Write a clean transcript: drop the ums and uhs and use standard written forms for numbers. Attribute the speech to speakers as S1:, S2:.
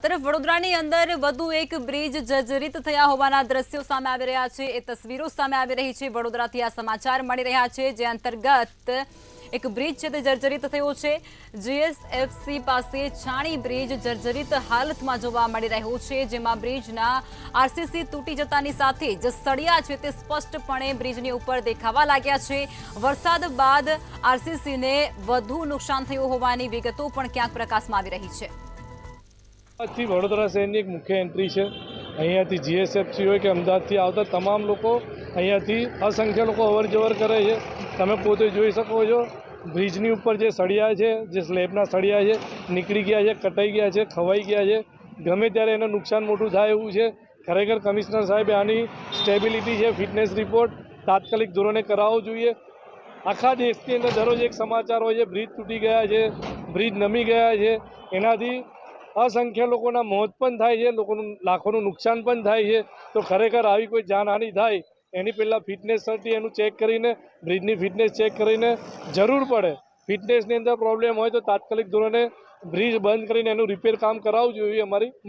S1: તરફ વડોદરાની અંદર વધુ એક બ્રિજ જર્જરિત થયા હોવાના દ્રશ્યો સામે આવી રહ્યા છે। એ તસવીરો સામે આવી રહી છે। વડોદરાથી આ સમાચાર મળી રહ્યા છે, જે અંતર્ગત એક બ્રિજ છે તે જર્જરિત થયો છે। જીએસએફસી પાસે છાણી બ્રિજ જર્જરિત હાલતમાં જોવા મળી રહ્યો છે, જેમાં બ્રિજના આરસીસી તૂટી જતાની સાથે જ સળિયા છે તે સ્પષ્ટપણે બ્રિજની ઉપર દેખાવા લાગ્યા છે। વરસાદ બાદ આરસીસીને વધુ નુકસાન થયું હોવાની વિગતો પણ ક્યાંક પ્રકાશમાં આવી રહી છે।
S2: વડોદરા શહેરની એક મુખ્ય એન્ટ્રી છે। અહીંયાથી જીએસએફસી હોય કે અમદાવાદથી આવતા તમામ લોકો અહીંયાથી અસંખ્ય લોકો અવરજવર કરે છે। તમે પોતે જોઈ શકો છો, બ્રિજની ઉપર જે સળિયા છે, જે સ્લેબના સળિયા છે, નીકળી ગયા છે, કટાઈ ગયા છે, ખવાઈ ગયા છે। ગમે ત્યારે એને નુકસાન મોટું થાય એવું છે। ખરેખર કમિશનર સાહેબે આની સ્ટેબિલિટી છે, ફિટનેસ રિપોર્ટ તાત્કાલિક ધોરણે કરાવવો જોઈએ। આખા દેશની અંદર દરરોજ એક સમાચાર હોય છે, બ્રિજ તૂટી ગયા છે, બ્રિજ નમી ગયા છે। એનાથી અસંખ્ય લોકોના મોત પણ થાય છે, લોકોનું લાખોનું નુકસાન પણ થાય છે। તો ખરેખર આવી કોઈ જાનહાનિ થાય એની પહેલાં ફિટનેસ સર્ટી એનું ચેક કરીને, બ્રિજની ફિટનેસ ચેક કરીને, જરૂર પડે ફિટનેસની અંદર પ્રોબ્લેમ હોય તો તાત્કાલિક ધોરણે બ્રિજ બંધ કરીને એનું રિપેર કામ કરાવવું જોઈએ, અમારી માંગ।